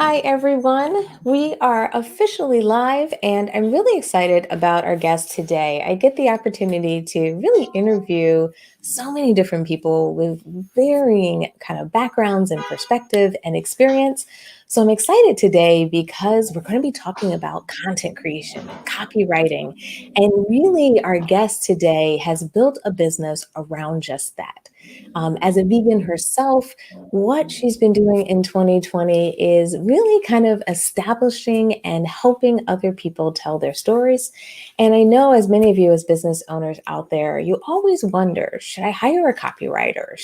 Hi, everyone. We are officially live, and I'm really excited about our guest today. I get the opportunity to really interview so many different people with varying kind of backgrounds and perspective and experience. So I'm excited today because we're going to be talking about content creation and copywriting. And really, our guest today has built a business around just that. As a vegan herself, what she's been doing in 2020 is really kind of establishing and helping other people tell their stories. And I know, as many of you as business owners out there, you always wonder, should I hire a copywriter?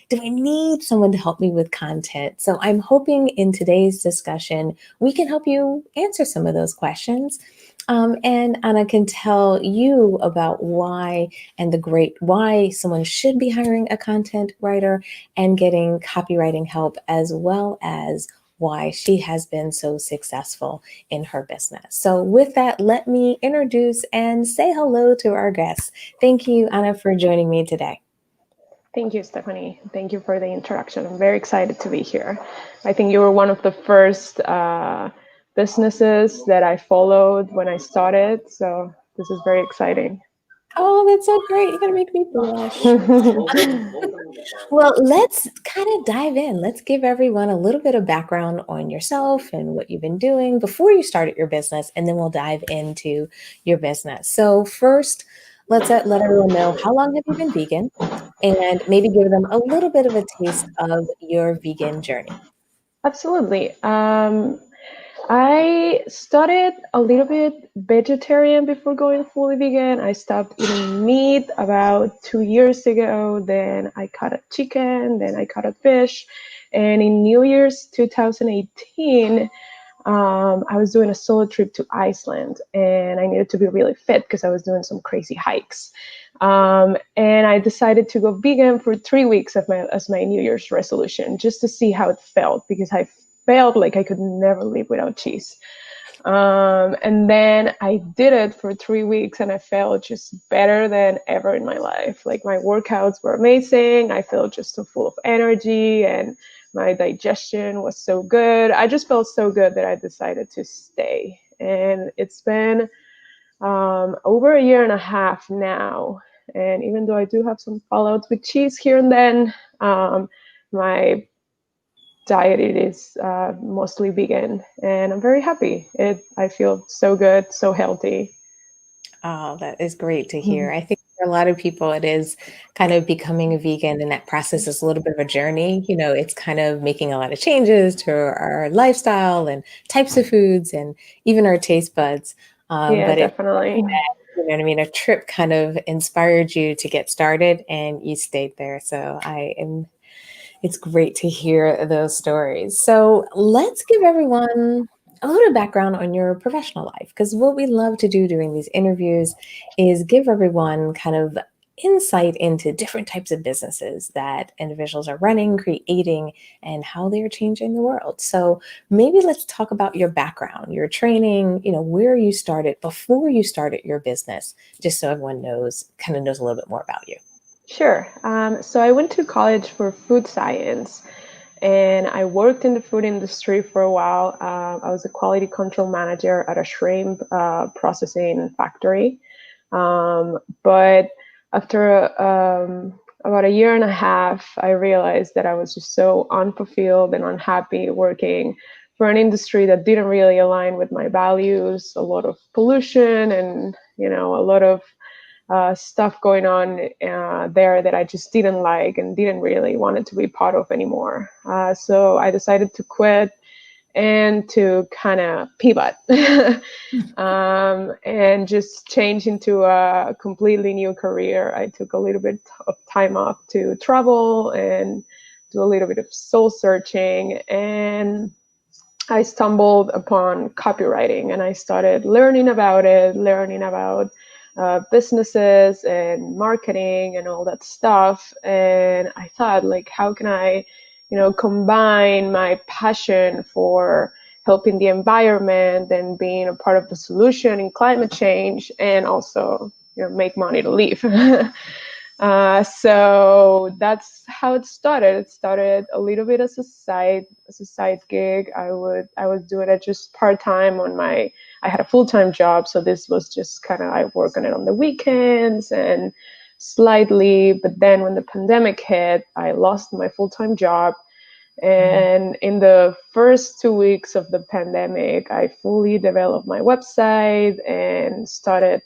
Do I need someone to help me with content? So I'm hoping in today's discussion, we can help you answer some of those questions. And Anna can tell you about why someone should be hiring a content writer and getting copywriting help, as well as why she has been so successful in her business. So, with that, let me introduce and say hello to our guests. Thank you, Anna, for joining me today. Thank you, Stephanie. Thank you for the introduction. I'm very excited to be here. I think you were one of the first businesses that I followed when I started. So this is very exciting. Oh, that's so great. You're going to make me blush. Well, let's kind of dive in. Let's give everyone a little bit of background on yourself and what you've been doing before you started your business, and then we'll dive into your business. So, first, let everyone know, how long have you been vegan? And maybe give them a little bit of a taste of your vegan journey. Absolutely. I started a little bit vegetarian before going fully vegan. I stopped eating meat about 2 years ago. Then I cut a chicken, then I cut a fish. And in New Year's 2018, I was doing a solo trip to Iceland and I needed to be really fit because I was doing some crazy hikes. And I decided to go vegan for 3 weeks as my New Year's resolution, just to see how it felt, because I felt like I could never live without cheese. And then I did it for 3 weeks and I felt just better than ever in my life. Like, my workouts were amazing. I felt just so full of energy and my digestion was so good. I just felt so good that I decided to stay. And it's been over a year and a half now. And even though I do have some fallouts with cheese here and then, my diet it is mostly vegan, and I'm very happy. I feel so good, so healthy. Oh, that is great to hear. I think for a lot of people, it is kind of becoming a vegan, and that process is a little bit of a journey. It's kind of making a lot of changes to our lifestyle and types of foods and even our taste buds. Yeah, But it, definitely. you know what I mean? A trip kind of inspired you to get started and you stayed there. So it's great to hear those stories. So let's give everyone a little background on your professional life, because what we love to do during these interviews is give everyone kind of insight into different types of businesses that individuals are running, creating, and how they're changing the world. So maybe let's talk about your background, your training, where you started before you started your business, just so everyone kind of knows a little bit more about you. Sure. So I went to college for food science and I worked in the food industry for a while. I was a quality control manager at a shrimp processing factory. But after about a year and a half, I realized that I was just so unfulfilled and unhappy working for an industry that didn't really align with my values. A lot of pollution and a lot of stuff going on there that I just didn't like and didn't really want it to be part of anymore. So I decided to quit and to kind of pivot and just change into a completely new career. I took a little bit of time off to travel and do a little bit of soul searching, and I stumbled upon copywriting and I started learning about it, learning about businesses and marketing and all that stuff. And I thought, like, how can I, combine my passion for helping the environment and being a part of the solution in climate change and also, make money to live. So that's how it started. It started a little bit as a side gig. I was doing it just part-time on my. I had a full-time job, so this was just kind of I work on it on the weekends and slightly. But then when the pandemic hit, I lost my full-time job. Mhm. And in the first 2 weeks of the pandemic, I fully developed my website and started.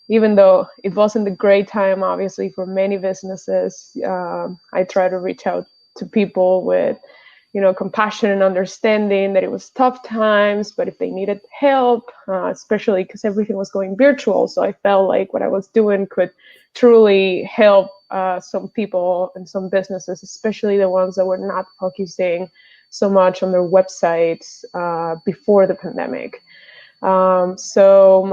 Even though it wasn't a great time, obviously, for many businesses, I try to reach out to people with, compassion and understanding that it was tough times, but if they needed help, especially because everything was going virtual, so I felt like what I was doing could truly help some people and some businesses, especially the ones that were not focusing so much on their websites before the pandemic. So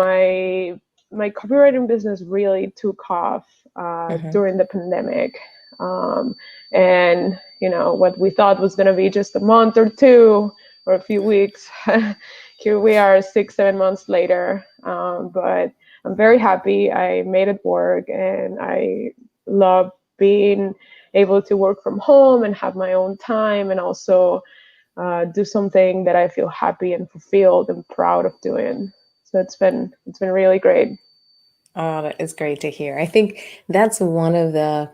my copywriting business really took off Mhm. during the pandemic. Um, and what we thought was going to be just a month or two or a few weeks, here we are 6 7 months later. But I'm very happy I made it work, and I love being able to work from home and have my own time, and also do something that I feel happy and fulfilled and proud of doing. So it's been really great. Oh, that is great to hear. I think that's one of the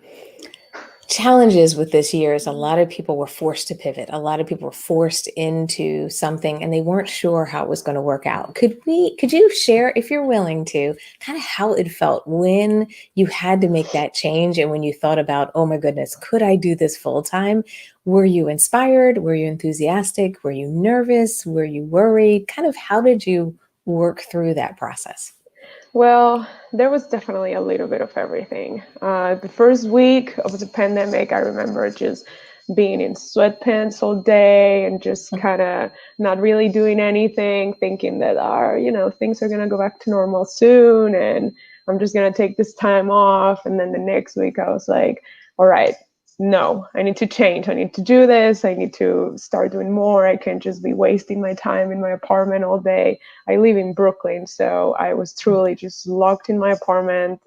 challenges with this year is a lot of people were forced to pivot. A lot of people were forced into something and they weren't sure how it was going to work out. Could you share, if you're willing to, kind of how it felt when you had to make that change and when you thought about, oh my goodness, could I do this full time? Were you inspired? Were you enthusiastic? Were you nervous? Were you worried? Kind of how did you work through that process? Well, there was definitely a little bit of everything. The first week of the pandemic, I remember just being in sweatpants all day and just kind of not really doing anything, thinking that things are gonna go back to normal soon, and I'm just gonna take this time off. And then the next week, I was like, all right, no, I need to change. I need to do this. I need to start doing more. I can't just be wasting my time in my apartment all day. I live in Brooklyn, so I was truly just locked in my apartment.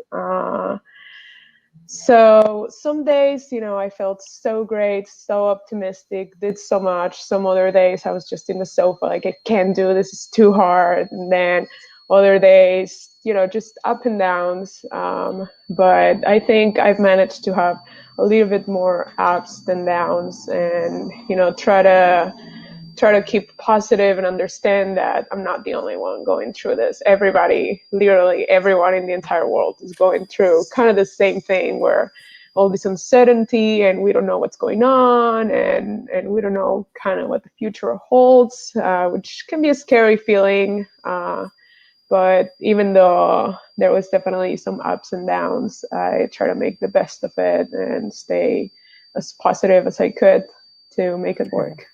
So some days, I felt so great, so optimistic, did so much. Some other days, I was just in the sofa, like, I can't do this, is too hard. And then other days, just up and downs. But I think I've managed to have a little bit more ups than downs, and try to keep positive and understand that I'm not the only one going through this. Everybody, literally everyone in the entire world is going through kind of the same thing, where all this uncertainty and we don't know what's going on, and we don't know kind of what the future holds, which can be a scary feeling. But even though there was definitely some ups and downs, I try to make the best of it and stay as positive as I could to make it work.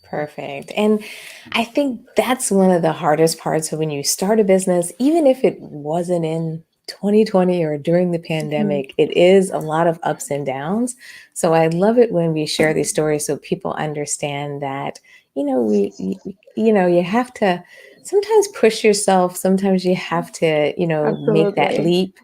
Perfect. And I think that's one of the hardest parts of when you start a business, even if it wasn't in 2020 or during the Mhm. pandemic, it is a lot of ups and downs. So I love it when we share these stories so people understand that, you have to sometimes push yourself, sometimes you have to, make that Absolutely. leap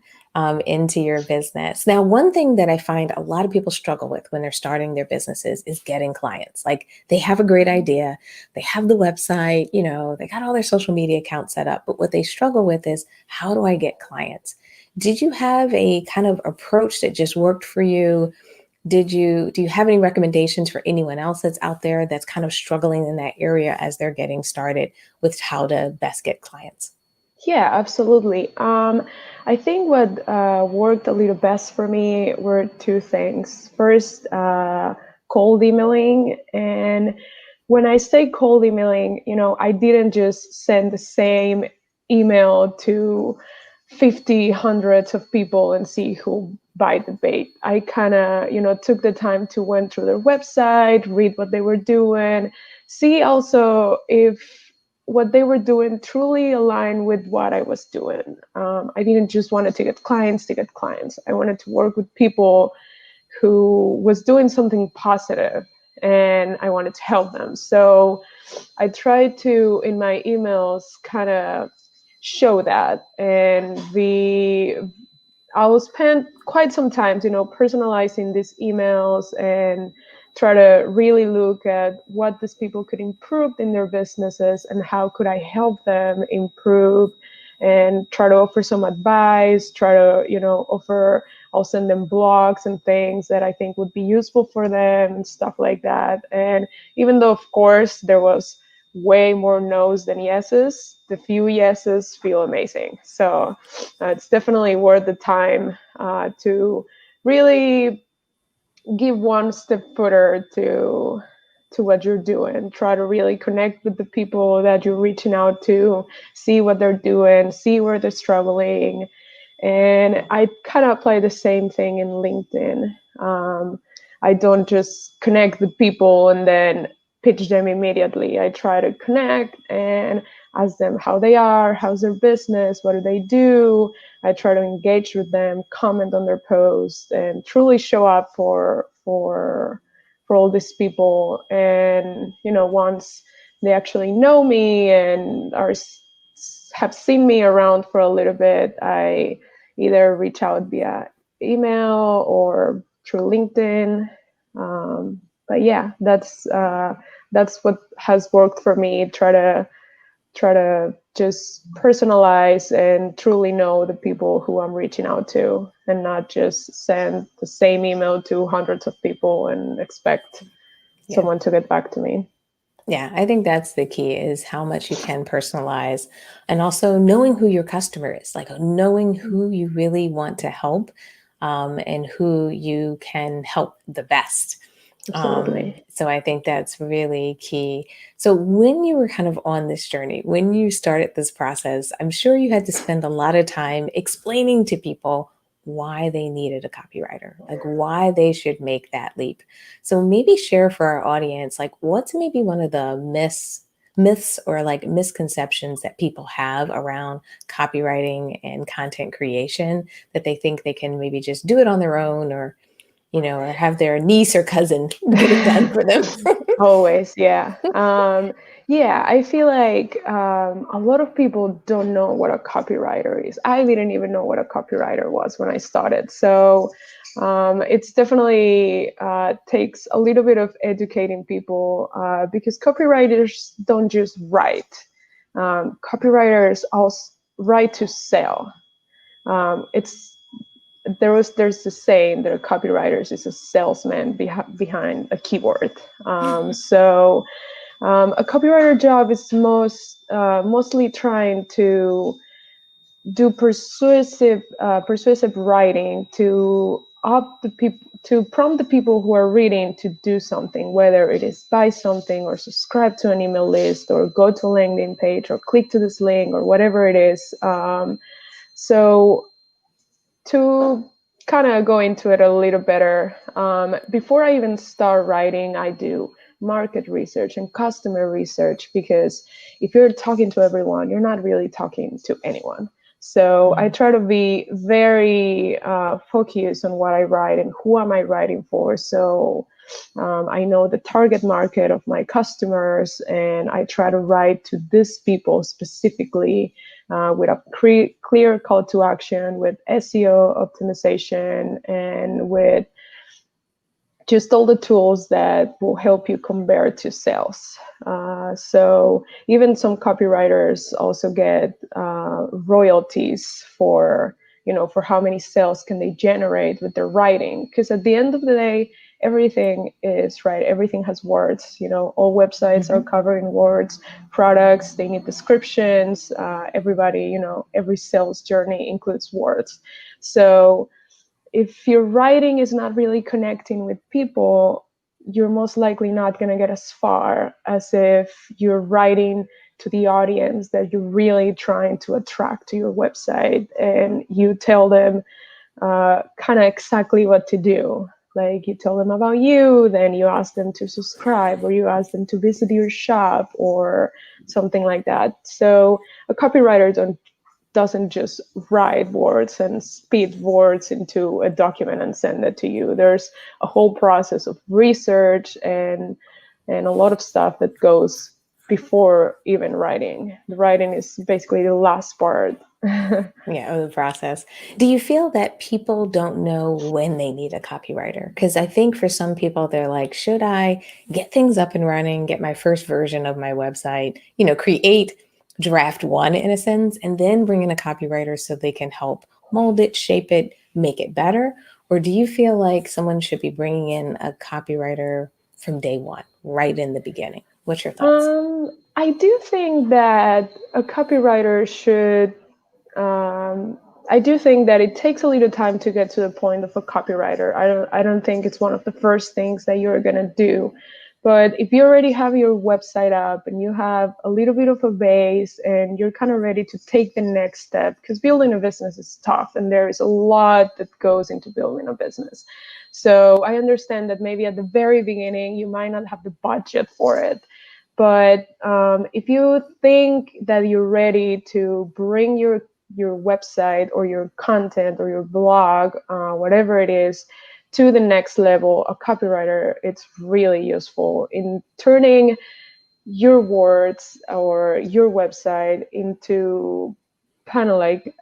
into your business. Now, one thing that I find a lot of people struggle with when they're starting their businesses is getting clients. Like they have a great idea, they have the website, they got all their social media accounts set up, but what they struggle with is how do I get clients? Did you have a kind of approach that just worked for you? Do you have any recommendations for anyone else that's out there that's kind of struggling in that area as they're getting started with how to best get clients? Yeah, absolutely. I think what worked a little best for me were two things. First, cold emailing. And when I say cold emailing, I didn't just send the same email to 50, hundreds of people and see who bite the bait. I kind of, took the time to went through their website, read what they were doing, see also if what they were doing truly aligned with what I was doing. I didn't just want to get clients to get clients. I wanted to work with people who was doing something positive, and I wanted to help them. So I tried to, in my emails, kind of show that and be I will spend quite some time, personalizing these emails and try to really look at what these people could improve in their businesses and how could I help them improve, and try to offer some advice, try to, offer, I'll send them blogs and things that I think would be useful for them and stuff like that. And even though, of course, there was way more no's than yeses, the few yeses feel amazing. So it's definitely worth the time to really give one step further to what you're doing. Try to really connect with the people that you're reaching out to, see what they're doing, see where they're struggling. And I kind of apply the same thing in LinkedIn. I don't just connect with people and then pitch them immediately. I try to connect and ask them how they are, how's their business, what do they do. I try to engage with them, comment on their posts, and truly show up for all these people. And once they actually know me and have seen me around for a little bit, I either reach out via email or through LinkedIn. But yeah, that's what has worked for me. Try to just personalize and truly know the people who I'm reaching out to, and not just send the same email to hundreds of people and expect someone to get back to me. Yeah, I think that's the key, is how much you can personalize, and also knowing who your customer is, like knowing who you really want to help, and who you can help the best. Absolutely. So I think that's really key. So when you were kind of on this journey, when you started this process, I'm sure you had to spend a lot of time explaining to people why they needed a copywriter, like why they should make that leap. So maybe share for our audience, like what's maybe one of the myths or like misconceptions that people have around copywriting and content creation, that they think they can maybe just do it on their own, or have their niece or cousin get it done for them. Always, yeah. Yeah, I feel like a lot of people don't know what a copywriter is. I didn't even know what a copywriter was when I started. So it's definitely takes a little bit of educating people, because copywriters don't just write. Copywriters also write to sell. It's there's a saying that a copywriter is a salesman behind a keyboard. So a copywriter job is mostly trying to do persuasive writing to prompt the people who are reading to do something, whether it is buy something or subscribe to an email list or go to a LinkedIn page or click to this link or whatever it is. So to kind of go into it a little better, before I even start writing, I do market research and customer research, because if you're talking to everyone, you're not really talking to anyone. So I try to be very focused on what I write and who am I writing for. So I know the target market of my customers, and I try to write to these people specifically, with a clear call to action, with SEO optimization, and with just all the tools that will help you convert to sales. So even some copywriters also get royalties for how many sales can they generate with their writing, because at the end of the day, everything is right. Everything has words. All websites are covering words. Products, they need descriptions. Everybody, every sales journey includes words. So if your writing is not really connecting with people, you're most likely not going to get as far as if you're writing to the audience that you're really trying to attract to your website, and you tell them kind of exactly what to do. Like, you tell them about you, then you ask them to subscribe, or you ask them to visit your shop or something like that. So a copywriter doesn't just write words and spit words into a document and send it to you. There's a whole process of research and a lot of stuff that goes before even writing. The writing is basically the last part. Yeah, of the process. Do you feel that people don't know when they need a copywriter? Because I think for some people, they're like, should I get things up and running, get my first version of my website, create draft one in a sense, and then bring in a copywriter so they can help mold it, shape it, make it better? Or do you feel like someone should be bringing in a copywriter from day one, right in the beginning? What's your thoughts? I do think that a copywriter should. Um, I do think that it takes a little time to get to the point of a copywriter. I don't think it's one of the first things that you're gonna do. But if you already have your website up and you have a little bit of a base and you're kind of ready to take the next step, because building a business is tough and there is a lot that goes into building a business. So I understand that maybe at the very beginning you might not have the budget for it. But if you think that you're ready to bring your website or your content or your blog, whatever it is, to the next level, a copywriter, it's really useful in turning your words or your website into kind of like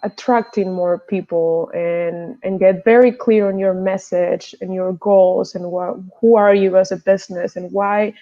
attracting more people and get very clear on your message and your goals and who are you as a business and why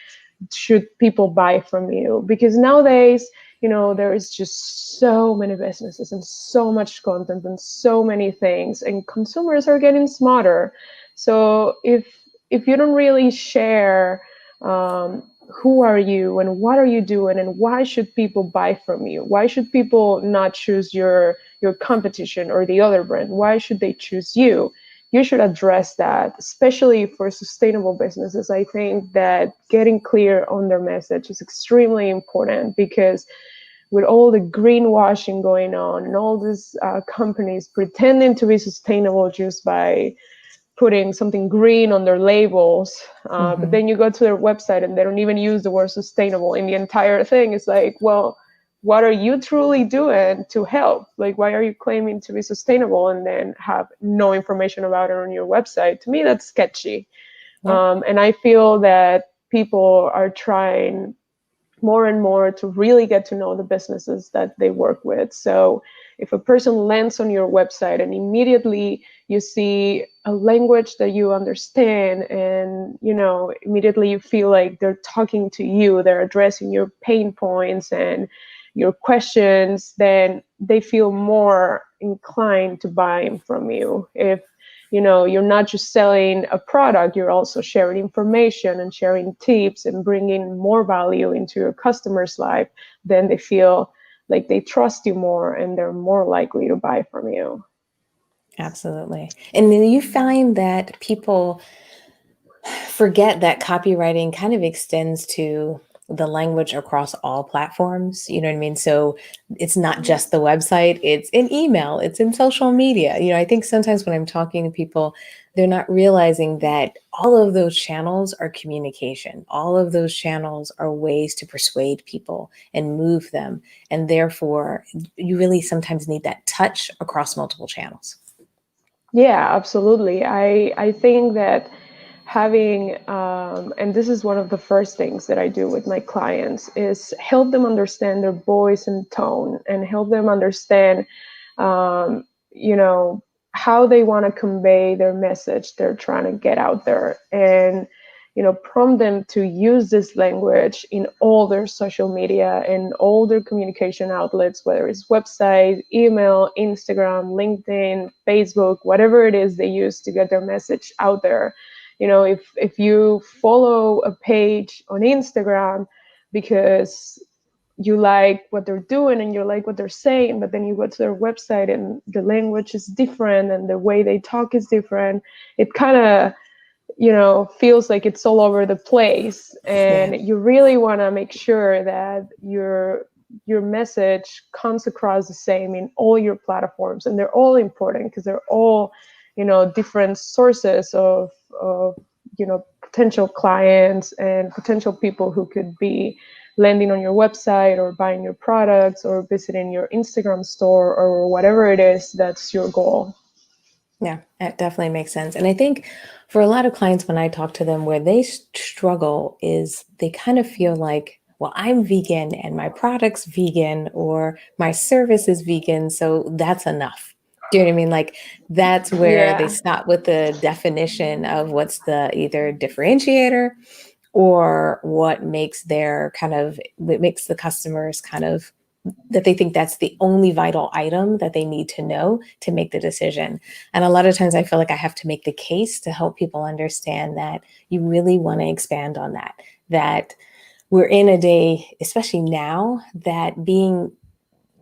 should people buy from you. Because nowadays, there is just so many businesses and so much content and so many things, and consumers are getting smarter. So if you don't really share who are you and what are you doing and why should people buy from you, why should people not choose your competition or the other brand, why should they choose you, you should address that, especially for sustainable businesses. I think that getting clear on their message is extremely important, because with all the greenwashing going on and all these companies pretending to be sustainable just by putting something green on their labels, but Hmm. then you go to their website and they don't even use the word sustainable in the entire thing. It's like, well, what are you truly doing to help? Like, why are you claiming to be sustainable and then have no information about it on your website? To me, that's sketchy. Yeah. And I feel that people are trying more and more to really get to know the businesses that they work with. So if a person lands on your website and immediately you see a language that you understand, and immediately you feel like they're talking to you, they're addressing your pain points and your questions, then they feel more inclined to buy from you. If you're not just selling a product, you're also sharing information and sharing tips and bringing more value into your customer's life, then they feel like they trust you more and they're more likely to buy from you. Absolutely. And then you find that people forget that copywriting kind of extends to the language across all platforms. You know what I mean? So it's not just the website, it's in email, it's in social media. I think sometimes when I'm talking to people, they're not realizing that all of those channels are communication. All of those channels are ways to persuade people and move them. And therefore, you really sometimes need that touch across multiple channels. Yeah, absolutely. I think that having and this is one of the first things that I do with my clients, is help them understand their voice and tone and help them understand um, you know how they want to convey their message they're trying to get out there, and prompt them to use this language in all their social media and all their communication outlets, whether it's website, email, Instagram, LinkedIn, Facebook, whatever it is they use to get their message out there. If you follow a page on Instagram because you like what they're doing and you like what they're saying, but then you go to their website and the language is different and the way they talk is different, it kind of feels like it's all over the place. Yeah. And you really want to make sure that your message comes across the same in all your platforms, and they're all important because they're all different sources of potential clients and potential people who could be landing on your website or buying your products or visiting your Instagram store or whatever it is that's your goal. Yeah, that definitely makes sense. And I think for a lot of clients, when I talk to them, where they struggle is they kind of feel like well, I'm vegan and my product's vegan or my service is vegan, so that's enough. Do you know what I mean? Like that's where they Yeah. stop with the definition of what's the either differentiator or what makes their kind of what makes the customers kind of that they think that's the only vital item that they need to know to make the decision. And a lot of times I feel like I have to make the case to help people understand that you really want to expand on that, that we're in a day, especially now, that being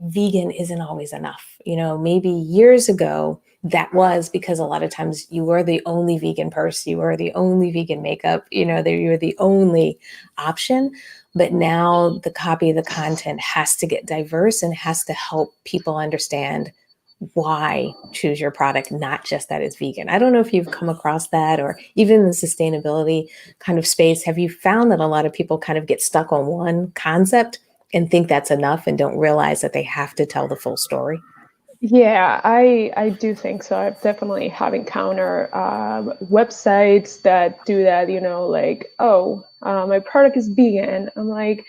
vegan isn't always enough. You know, maybe years ago, that was because a lot of times you were the only vegan purse, you were the only vegan makeup, you know, that you were the only option. But now the copy, the content has to get diverse and has to help people understand why choose your product, not just that it's vegan. I don't know if you've come across that or even in the sustainability kind of space. Have you found that a lot of people kind of get stuck on one concept and think that's enough and don't realize that they have to tell the full story? Yeah, I do think so. I've definitely have encountered websites that do that. Like, oh, my product is vegan. I'm like,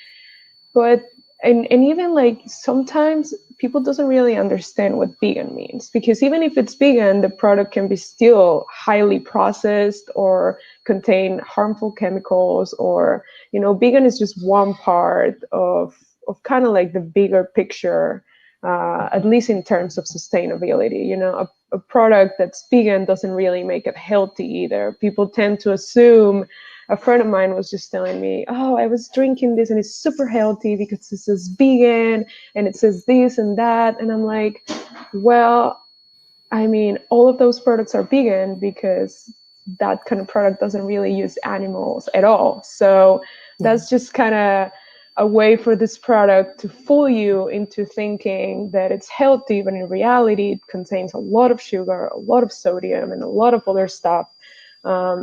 but and even like sometimes people doesn't really understand what vegan means, because even if it's vegan, the product can be still highly processed or contain harmful chemicals, or vegan is just one part of kind of like the bigger picture, at least in terms of sustainability. A product that's vegan doesn't really make it healthy either. People tend to assume. A friend of mine was just telling me, oh, I was drinking this and it's super healthy because it says vegan and it says this and that. And I'm like, well, I mean, all of those products are vegan because that kind of product doesn't really use animals at all. So Yeah, that's just kind of a way for this product to fool you into thinking that it's healthy, but in reality, it contains a lot of sugar, a lot of sodium, and a lot of other stuff.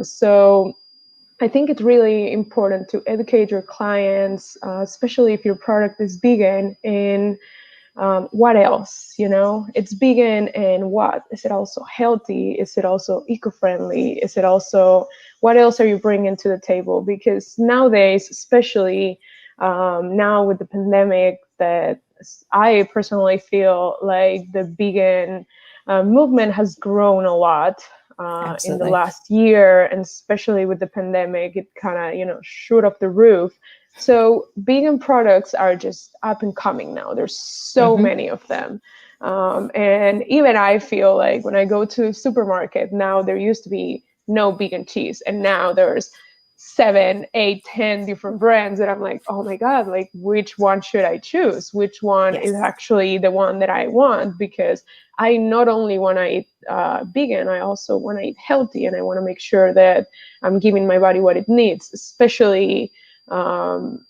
So I think it's really important to educate your clients, especially if your product is vegan, in what else, it's vegan, and what is it also healthy? Is it also eco-friendly? Is it also, what else are you bringing to the table? Because nowadays, especially now with the pandemic, that I personally feel like the vegan movement has grown a lot in the absolutely. last year, and especially with the pandemic, it kind of shoot off the roof. So vegan products are just up and coming now. There's so Hmm. many of them. And even I feel like when I go to a supermarket now, there used to be no vegan cheese, and now there's 7, 8, 10 different brands that I'm like, oh my God, like which one should I choose? Which one is Yes. actually the one that I want? Because I not only want to eat vegan, I also want to eat healthy, and I want to make sure that I'm giving my body what it needs, especially um,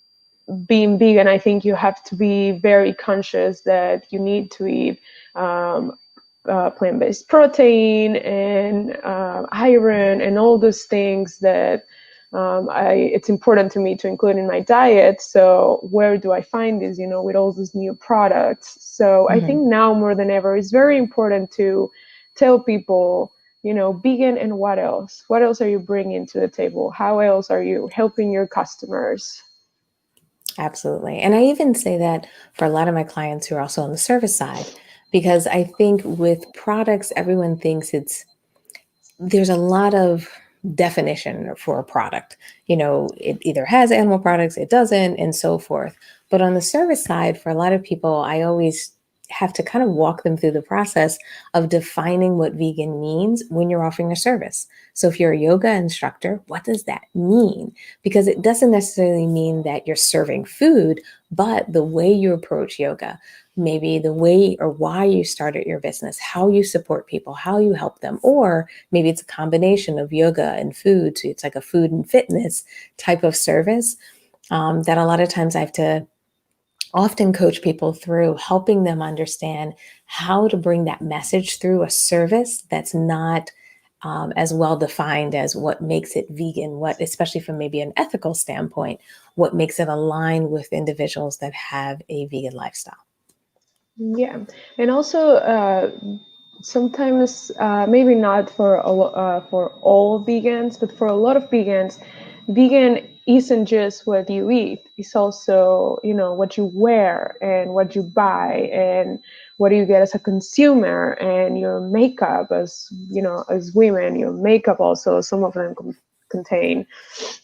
being vegan. I think you have to be very conscious that you need to eat um, plant-based protein and iron and all those things that it's important to me to include in my diet. So where do I find this, with all these new products? So I think Hmm. now more than ever, it's very important to tell people, vegan, and what else? What else are you bringing to the table? How else are you helping your customers? Absolutely. And I even say that for a lot of my clients who are also on the service side, because I think with products, everyone thinks there's a lot of definition for a product. You know, it either has animal products, it doesn't, and so forth. But on the service side, for a lot of people, I always have to kind of walk them through the process of defining what vegan means when you're offering a service. So if you're a yoga instructor, what does that mean? Because it doesn't necessarily mean that you're serving food, but the way you approach yoga, maybe the way or why you started your business, how you support people, how you help them, or maybe it's a combination of yoga and food. So it's like a food and fitness type of service that a lot of times I have to often coach people through helping them understand how to bring that message through a service that's not as well defined as what makes it vegan, what, especially from maybe an ethical standpoint, what makes it align with individuals that have a vegan lifestyle. Yeah, and also sometimes maybe not for for all vegans, but for a lot of vegans, vegan isn't just what you eat, it's also, what you wear and what you buy and what do you get as a consumer, and your makeup as, as women, your makeup also, some of them contain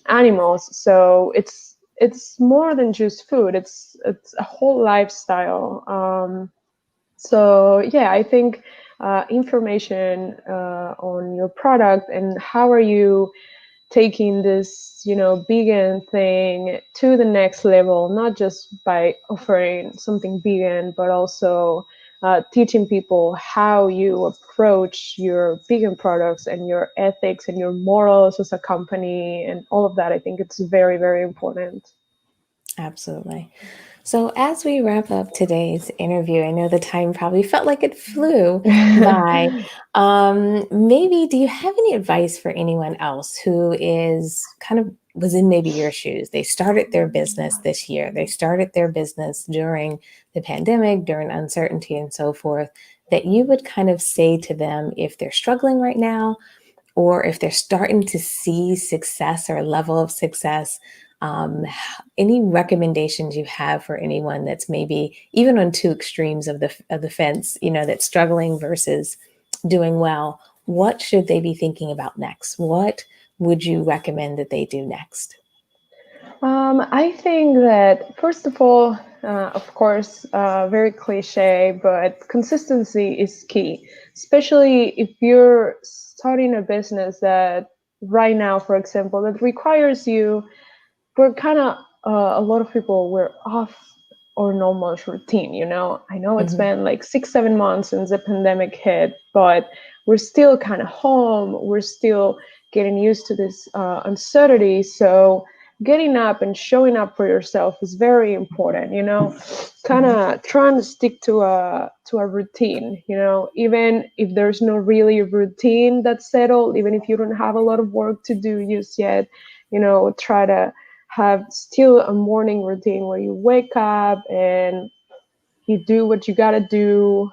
animals. So it's more than just food. It's a whole lifestyle. So yeah, I think information on your product and how are you taking this, vegan thing to the next level, not just by offering something vegan, but also teaching people how you approach your vegan products and your ethics and your morals as a company and all of that. I think it's very, very important. Absolutely. So, as we wrap up today's interview, I know the time probably felt like it flew by. Maybe, do you have any advice for anyone else who is kind of was in maybe your shoes? They started their business this year, they started their business during the pandemic, during uncertainty, and so forth, that you would kind of say to them if they're struggling right now, or if they're starting to see success or a level of success, any recommendations you have for anyone that's maybe even on two extremes of the fence, that's struggling versus doing well? What should they be thinking about next? What would you recommend that they do next? I think that first of all, of course, very cliche, but consistency is key, especially if you're starting a business that right now, for example, that requires you. We're kind of a lot of people we're off our normal routine. I know it's Mhm. been like 6 7 months since the pandemic hit, but we're still kind of home, we're still getting used to this uncertainty. So getting up and showing up for yourself is very important. Kind Mhm. of trying to stick to a routine. Even if there's no really routine that's settled, even if you don't have a lot of work to do just yet, try to have still a morning routine where you wake up and you do what you got to do.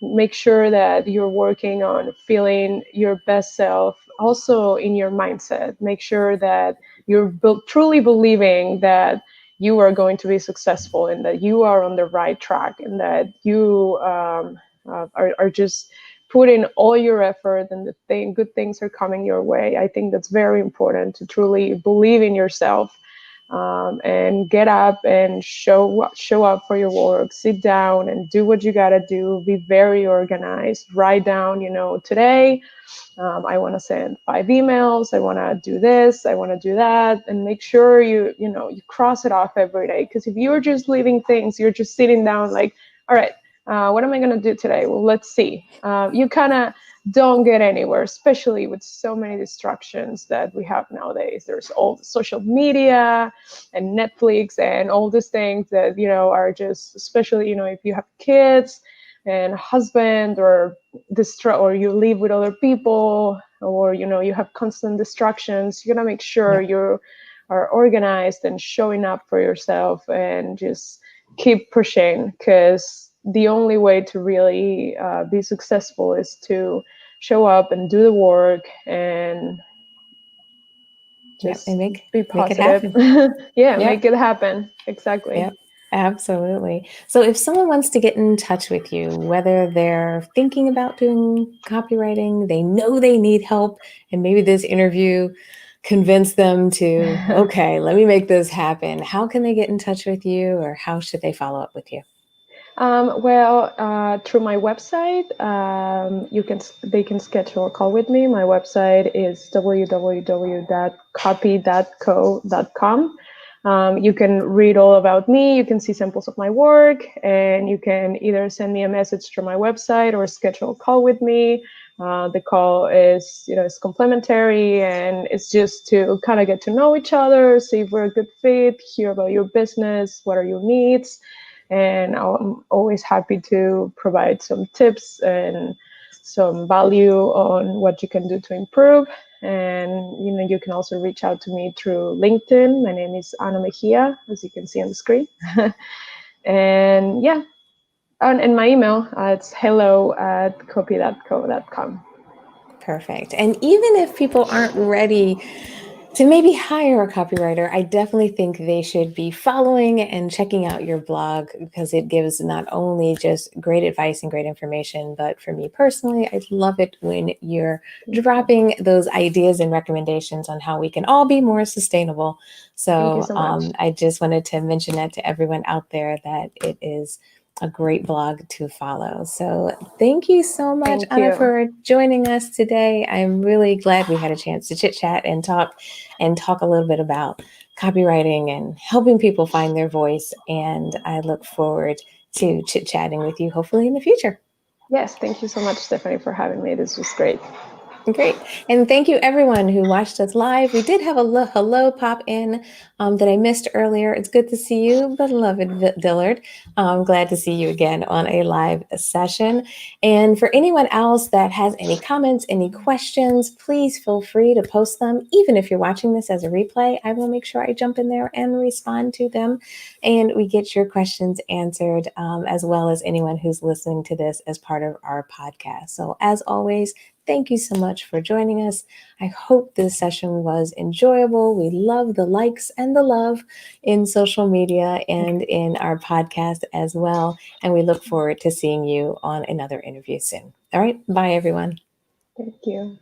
Make sure that you're working on feeling your best self. Also, in your mindset, make sure that you're truly believing that you are going to be successful and that you are on the right track and that you are just putting all your effort and good things are coming your way. I think that's very important to truly believe in yourself, and get up and show up for your work. Sit down and do what you gotta do. Be very organized. Write down, today I want to send 5 emails. I want to do this. I want to do that, and make sure you cross it off every day. Because if you're just leaving things, you're just sitting down like, all right, what am I gonna do today? Well, let's see. You kind of don't get anywhere, especially with so many distractions that we have nowadays. There's all the social media and Netflix and all these things that are just, especially if you have kids and husband or or you live with other people, or you have constant distractions. You gotta make sure Yep. you are organized and showing up for yourself and just keep pushing, because the only way to really be successful is to show up and do the work and Yep. And just be make it positive. happen. Yeah, make Yep. it happen. Exactly. Yep, absolutely. So if someone wants to get in touch with you, whether they're thinking about doing copywriting, they know they need help, and maybe this interview convinced them to, okay, let me make this happen. How can they get in touch with you, or how should they follow up with you? Through my website, they can schedule a call with me. My website is www.copy.co.com. You can read all about me. You can see samples of my work, and you can either send me a message through my website or schedule a call with me. The call is complimentary, and it's just to kind of get to know each other, see if we're a good fit, hear about your business, what are your needs, and I'm always happy to provide some tips and some value on what you can do to improve. And you can also reach out to me through LinkedIn. My name is Ana Mexia, as you can see on the screen. And yeah, and my email, it's hello@copy.co.com. Perfect. And even if people aren't ready to maybe hire a copywriter, I definitely think they should be following and checking out your blog, because it gives not only just great advice and great information, but for me personally, I love it when you're dropping those ideas and recommendations on how we can all be more sustainable. Thank you So so much. I just wanted to mention that to everyone out there, that it is a great blog to follow. So thank you so much, Thank Anna, you. for joining us today. I'm really glad we had a chance to chit chat and talk a little bit about copywriting and helping people find their voice. And I look forward to chit chatting with you hopefully in the future. Yes, thank you so much, Stephanie, for having me. This was great. Great. And thank you everyone who watched us live. We did have a hello pop in that I missed earlier. It's good to see you, beloved Dillard. I'm glad to see you again on a live session. And for anyone else that has any comments, any questions, please feel free to post them. Even if you're watching this as a replay, I will make sure I jump in there and respond to them. And we get your questions answered, as well as anyone who's listening to this as part of our podcast. So as always, thank you so much for joining us. I hope this session was enjoyable. We love the likes and the love in social media and in our podcast as well. And we look forward to seeing you on another interview soon. All right. Bye, everyone. Thank you.